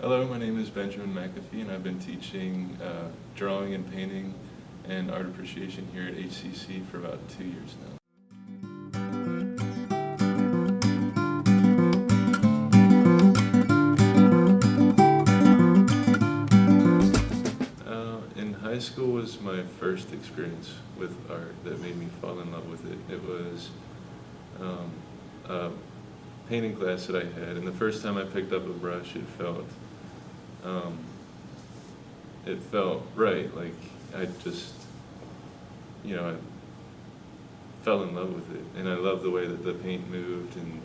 Hello, my name is Benjamin McAfee, and I've been teaching drawing and painting and art appreciation here at HCC for about 2 years now. In high school was my first experience with art that made me fall in love with it. It was a painting class that I had, and the first time I picked up a brush, it felt right. Like I just, I fell in love with it, and I loved the way that the paint moved, and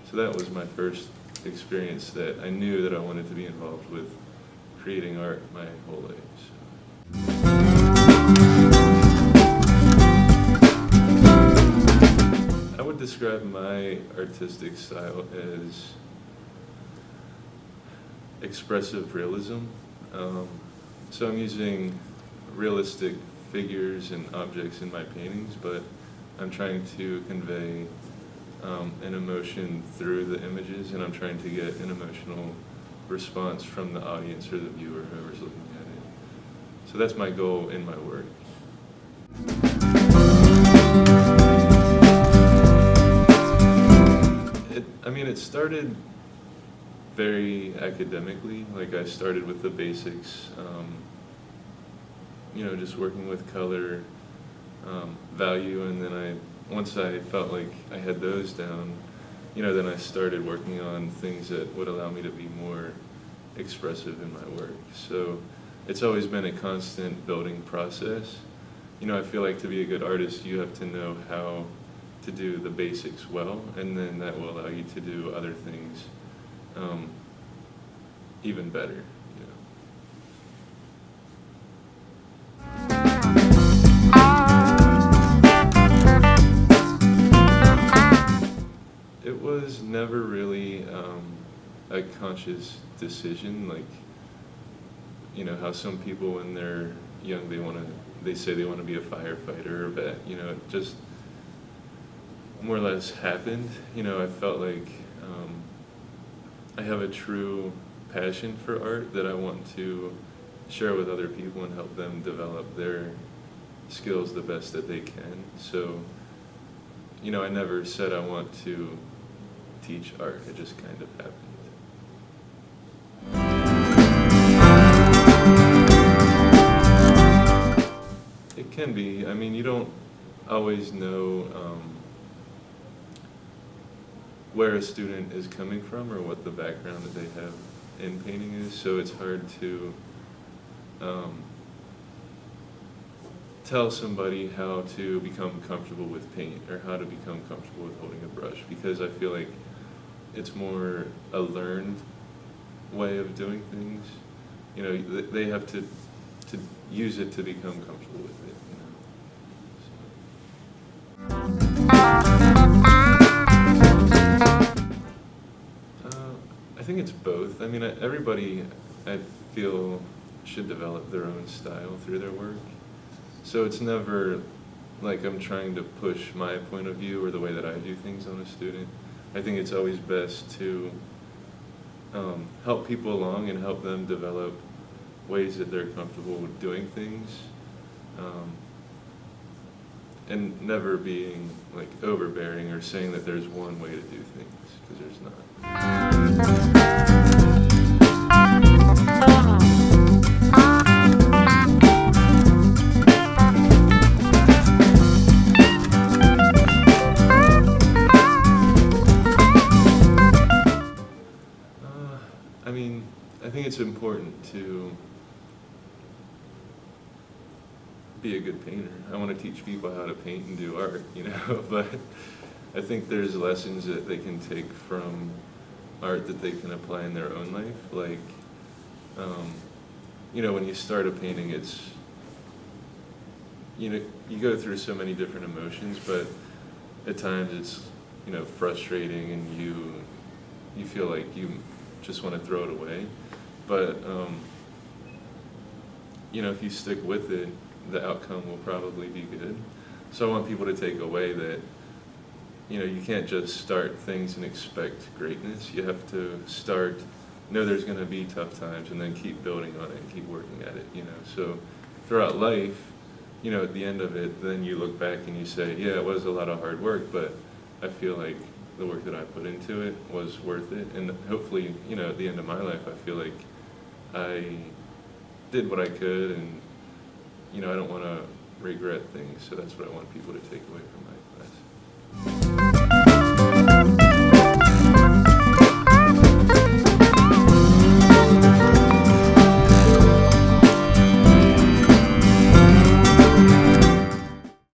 so that was my first experience that I knew that I wanted to be involved with creating art my whole life. I would describe my artistic style as expressive realism. So I'm using realistic figures and objects in my paintings, but I'm trying to convey an emotion through the images, and I'm trying to get an emotional response from the audience or the viewer, whoever's looking at it. So that's my goal in my work. It started very academically. Like I started with the basics, just working with color, value, and then once I felt like I had those down, then I started working on things that would allow me to be more expressive in my work. So it's always been a constant building process. I feel like to be a good artist, you have to know how to do the basics well, and then that will allow you to do other things even better. It was never really a conscious decision, like how some people when they're young they say they want to be a firefighter or a vet. It just more or less happened. I felt like I have a true passion for art that I want to share with other people and help them develop their skills the best that they can. So, I never said I want to teach art. It just kind of happened. It can be. You don't always know where a student is coming from or what the background that they have in painting is, so it's hard to tell somebody how to become comfortable with paint or how to become comfortable with holding a brush, because I feel like it's more a learned way of doing things. They have to use it to become comfortable with it. I think it's both. Everybody, I feel, should develop their own style through their work. So it's never like I'm trying to push my point of view or the way that I do things on a student. I think it's always best to help people along and help them develop ways that they're comfortable with doing things, and never being like overbearing or saying that there's one way to do things, because there's not. I think it's important to be a good painter. I want to teach people how to paint and do art, but I think there's lessons that they can take from art that they can apply in their own life. Like, when you start a painting, it's, you go through so many different emotions, but at times it's, frustrating, and you feel like you just want to throw it away. But, if you stick with it, the outcome will probably be good. So I want people to take away that, you can't just start things and expect greatness. You have to start know there's going to be tough times, and then keep building on it and keep working at it, you know. So throughout life, you know, at the end of it, then you look back and you say, yeah, it was a lot of hard work, but I feel like the work that I put into it was worth it. And hopefully, you know, at the end of my life, I feel like I did what I could, and, you know, I don't want to regret things. So that's what I want people to take away from my class.